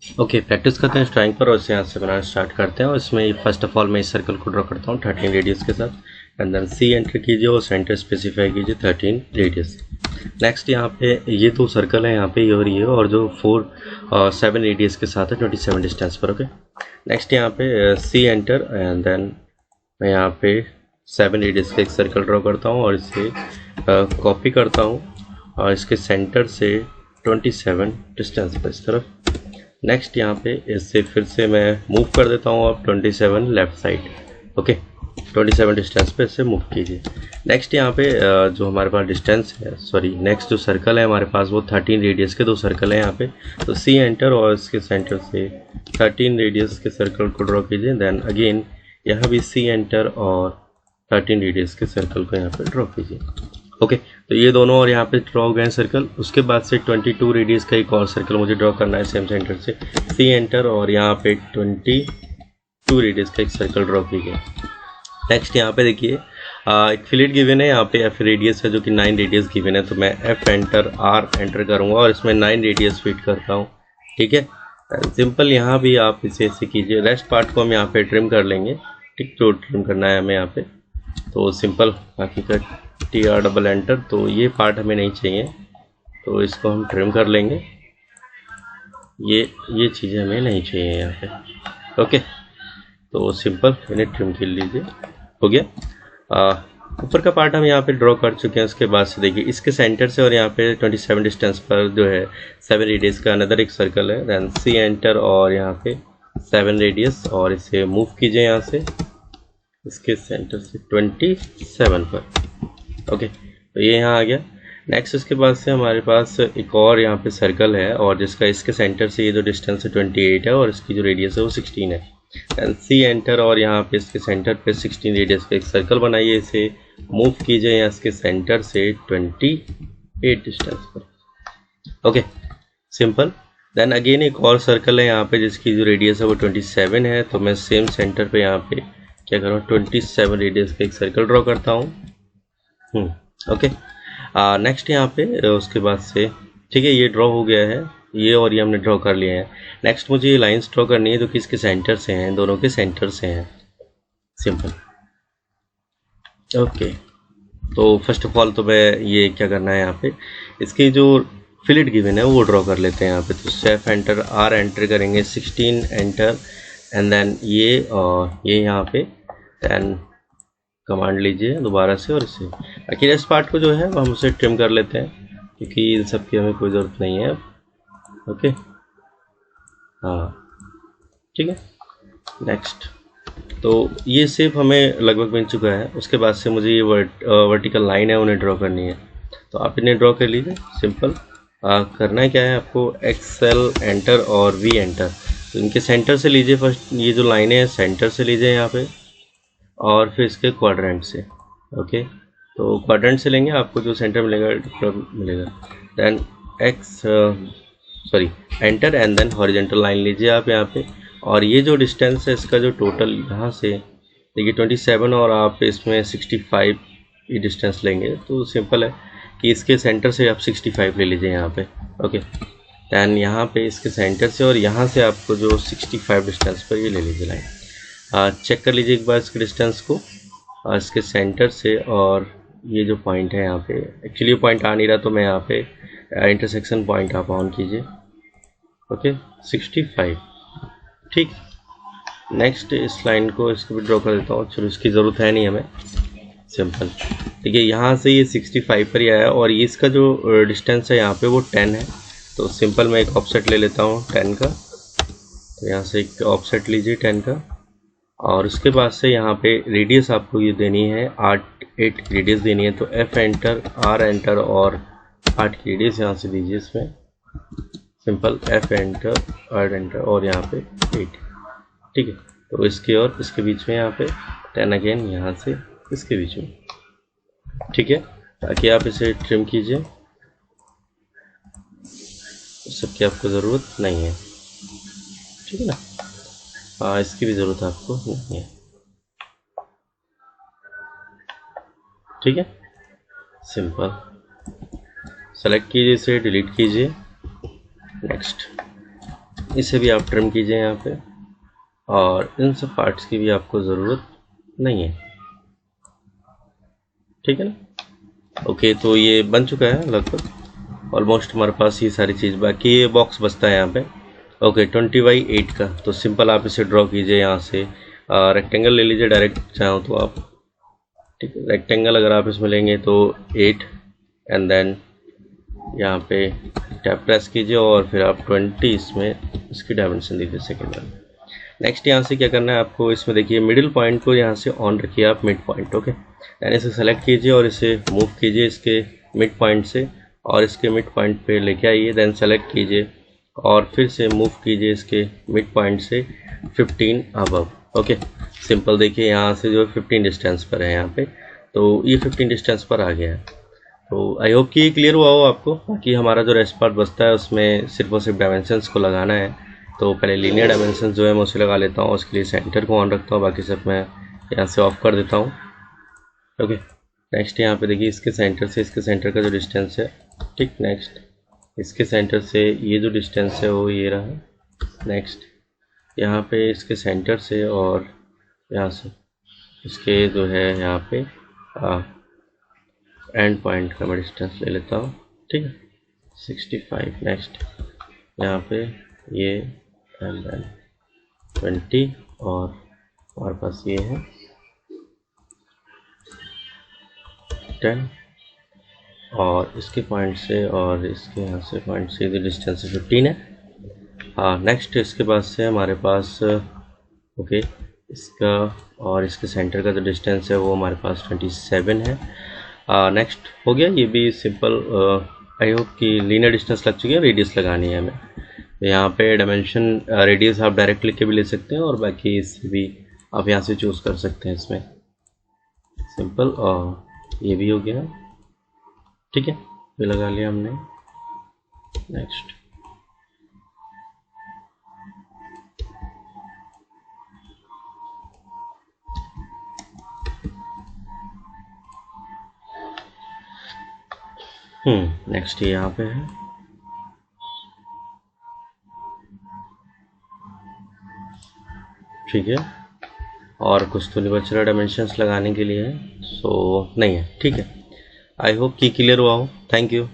Okay, practice करते हैं drawing पर और इसे यहाँ से बनाना स्टार्ट करते हैं। और इसमें फर्स्ट ऑफ ऑल मैं इस सर्कल को ड्रॉ करता हूँ 13 रेडियस के साथ। एंड देन सी एंटर कीजिए और सेंटर स्पेसिफाई कीजिए 13 रेडियस। नेक्स्ट यहाँ पे ये दो सर्कल है, यहाँ पे ये और जो 7 रेडियस के साथ है 27 डिस्टेंस पर। ओके, नेक्स्ट यहाँ पे सी एंटर एंड देन मैं यहाँ पे 7 रेडियस का एक सर्कल ड्रॉ करता हूँ और इसे कॉपी करता हूँ और इसके सेंटर से 27 डिस्टेंस पर इस तरफ। नेक्स्ट यहाँ पे इससे फिर से मैं मूव कर देता हूँ अब 27 लेफ्ट साइड। ओके, 27 डिस्टेंस पे इससे मूव कीजिए। नेक्स्ट यहाँ पे जो हमारे पास डिस्टेंस है, सॉरी नेक्स्ट जो सर्कल है हमारे पास वो 13 रेडियस के दो सर्कल है यहाँ पे। तो सी एंटर और इसके सेंटर से 13 रेडियस के सर्कल को ड्रॉ कीजिए। देन अगेन यहाँ भी सी एंटर और 13 रेडियस के सर्कल को यहाँ पे ड्रॉ कीजिए। ओके, तो ये दोनों और यहाँ पे ड्रॉ हो गए हैं सर्कल। उसके बाद से 22 रेडियस का एक और सर्कल मुझे ड्रॉ करना है सेम सेंटर से। सी एंटर और यहाँ पे 22 रेडियस का एक सर्कल ड्रॉ कीजिए। नेक्स्ट यहाँ पे देखिए एक फिलेट गिवन है, यहाँ पे एफ रेडियस है जो कि 9 रेडियस गिवन है। तो मैं एफ एंटर आर एंटर करूँगा और इसमें 9 रेडियस फिट करता हूँ। ठीक है, सिंपल। यहाँ भी आप इसे ऐसे कीजिए। रेस्ट पार्ट को हम यहाँ पे ट्रिम कर लेंगे। ठीक, जो ट्रिम करना है हमें यहाँ पे, तो सिंपल बाकी का टी आर डबल एंटर। तो ये पार्ट हमें नहीं चाहिए तो इसको हम ट्रिम कर लेंगे। ये चीज़ें हमें नहीं चाहिए यहाँ पे। ओके, तो सिंपल इन्हें ट्रिम कर लीजिए। हो गया। ऊपर का पार्ट हम यहाँ पे ड्रॉ कर चुके हैं। उसके बाद से देखिए इसके सेंटर से और यहाँ पे 27 डिस्टेंस पर जो है 7 रेडियस का अनदर एक सर्कल है। देन सी एंटर और यहाँ पे 7 रेडियस और इसे मूव कीजिए यहाँ से इसके सेंटर से 27 पर। ओके, तो ये यहाँ आ गया। नेक्स्ट उसके बाद से हमारे पास एक और यहाँ पे सर्कल है और जिसका इसके सेंटर से ये जो डिस्टेंस है 28 है और इसकी जो रेडियस है वो 16 है। एंड सी एंटर और यहाँ पे इसके सेंटर पे 16 रेडियस का एक सर्कल बनाइए। इसे मूव कीजिए यहाँ इसके सेंटर से 28 डिस्टेंस पर। Okay, simple. देन अगेन एक और सर्कल है यहाँ पे जिसकी जो रेडियस है वो 27 है। तो मैं सेम सेंटर पे यहाँ पे क्या कर रहा हूँ 27 रेडियस का एक सर्कल ड्रॉ करता हूँ। ओके, नेक्स्ट यहाँ पे उसके बाद से ठीक है ये ड्रॉ हो गया है, ये और ये हमने ड्रॉ कर लिए हैं। नेक्स्ट मुझे ये लाइंस ड्रॉ करनी है जो कि इसके सेंटर से हैं, दोनों के सेंटर से हैं। सिंपल। ओके, तो फर्स्ट ऑफ ऑल तो मैं ये क्या करना है यहाँ पे इसकी जो फिलेट गिवन है वो ड्रॉ कर लेते हैं यहाँ पे। तो सेफ एंटर आर एंटर करेंगे 16 एंटर एंड देन ये यहाँ पे देन कमांड लीजिए दोबारा से और इसे बाकी रेस्ट पार्ट को जो है हम उसे ट्रिम कर लेते हैं क्योंकि इन सब की हमें कोई ज़रूरत नहीं है। ओके, हाँ ठीक है। नेक्स्ट, तो ये सेप हमें लगभग बन चुका है। उसके बाद से मुझे ये वर्टिकल लाइन है उन्हें ड्रॉ करनी है। तो आप इन्हें ड्रॉ कर लीजिए। सिंपल करना है क्या है आपको, एक्सेल एंटर और वी एंटर। तो इनके सेंटर से लीजिए फर्स्ट, ये जो लाइनें हैं सेंटर से लीजिए यहाँ पे और फिर इसके क्वाड्रेंट से। ओके, तो क्वाड्रेंट से लेंगे आपको जो सेंटर मिलेगा। Then enter and then horizontal line लीजिए आप यहाँ पे। और ये जो डिस्टेंस है इसका जो टोटल यहाँ से देखिए 27 और आप इसमें 65 ये डिस्टेंस लेंगे। तो सिंपल है कि इसके सेंटर से आप 65 ले लीजिए यहाँ पे। ओके, दैन यहाँ पे इसके सेंटर से और यहाँ से आपको जो 65 डिस्टेंस पर ये ले लीजिए लाइन। चेक कर लीजिए एक बार इसके डिस्टेंस को इसके सेंटर से। और ये जो पॉइंट है यहाँ पे एक्चुअली पॉइंट आ नहीं रहा तो मैं यहाँ पे इंटरसेक्शन पॉइंट आप ऑन कीजिए। ओके, 65। ठीक, नेक्स्ट इस लाइन को इसको भी ड्रॉ कर देता हूँ। चलो इसकी ज़रूरत है नहीं हमें। सिंपल, ठीक है। यहाँ से ये 65 पर ही आया और ये इसका जो डिस्टेंस है यहाँ पे वो 10 है। तो सिंपल मैं एक ऑफसेट ले लेता हूँ 10 का। तो यहाँ से एक ऑफसेट लीजिए 10 का और उसके बाद से यहाँ पे रेडियस आपको ये देनी है 8 रेडियस देनी है। तो एफ एंटर आर एंटर और 8 की रेडियस यहाँ से दीजिए इसमें। Simple F enter R enter और यहाँ पे 8। ठीक है, तो इसके और इसके बीच में यहाँ पे 10 अगेन यहाँ से इसके बीच में। ठीक है, ताकि आप इसे ट्रिम कीजिए, सबकी आपको ज़रूरत नहीं है। ठीक है ना, हाँ इसकी भी ज़रूरत आपको नहीं है। ठीक है, सिंपल सेलेक्ट कीजिए, इसे डिलीट कीजिए। नेक्स्ट, इसे भी आप ट्रिम कीजिए यहाँ पे, और इन सब पार्ट्स की भी आपको ज़रूरत नहीं है, ठीक है ना। ओके, तो ये बन चुका है लगभग ऑलमोस्ट हमारे पास ये सारी चीज़, बाकी ये बॉक्स बचता है यहाँ पे। ओके, 20x8 का, तो सिंपल आप इसे ड्रॉ कीजिए यहाँ से, रेक्टेंगल ले लीजिए डायरेक्ट चाहो तो आप, ठीक है। रेक्टेंगल अगर आप इसमें लेंगे तो 8, एंड देन यहाँ पे टैप प्रेस कीजिए और फिर आप 20 इसमें इसकी डायमेंशन दीजिए सेकेंड में। नेक्स्ट यहाँ से क्या करना है आपको, इसमें देखिए मिडिल पॉइंट को यहाँ से ऑन रखिए आप, मिड पॉइंट, ओके। यानी इसे सेलेक्ट कीजिए और इसे मूव कीजिए इसके मिड पॉइंट से, और इसके मिड पॉइंट पे लेके आइए, देन सेलेक्ट कीजिए और फिर से मूव कीजिए इसके मिड पॉइंट से 15 अबव, ओके। सिंपल देखिए यहाँ से जो 15 डिस्टेंस पर है यहाँ पे, तो ये 15 डिस्टेंस पर आ गया है। तो आई होप कि ये क्लियर हुआ हो आपको। बाकी हमारा जो रेस्ट पार्ट बचता है उसमें सिर्फ और सिर्फ डायमेंशंस को लगाना है। तो पहले लीनियर डायमेंशन जो है मैं उसे लगा लेता हूँ, उसके लिए सेंटर को ऑन रखता हूँ, बाकी सब मैं यहाँ से ऑफ कर देता हूँ, ओके। नेक्स्ट यहाँ पे देखिए इसके सेंटर से इसके सेंटर का जो डिस्टेंस है, ठीक। नेक्स्ट इसके सेंटर से ये जो डिस्टेंस है वो ये रहा। नेक्स्ट यहाँ पे इसके सेंटर से और यहाँ से इसके जो है यहाँ पे एंड पॉइंट का मैं डिस्टेंस ले लेता हूँ, ठीक है, 65। नेक्स्ट यहाँ पे ये एंड देन 20, और हमारे पास ये है 10, और इसके पॉइंट से और इसके यहाँ से पॉइंट से जो डिस्टेंस 15 है। हाँ, नेक्स्ट इसके पास से हमारे पास ओके इसका और इसके सेंटर का जो डिस्टेंस है वो हमारे पास 27 है। नेक्स्ट हो गया, ये भी सिंपल। आई होप कि लीनियर डिस्टेंस लग चुकी है, रेडियस लगानी है हमें। तो यहाँ पे डायमेंशन रेडियस आप डायरेक्ट लिख के भी ले सकते हैं, और बाकी इससे भी आप यहाँ से चूज़ कर सकते हैं इसमें, सिंपल। और ये भी हो गया, ठीक है, ये लगा लिया हमने। नेक्स्ट नेक्स्ट ये यहाँ पे है, ठीक है। और कुछ तो नहीं बच रहा डायमेंशंस लगाने के लिए, सो नहीं है, ठीक है। आई होप कि क्लियर हुआ हो। Thank you.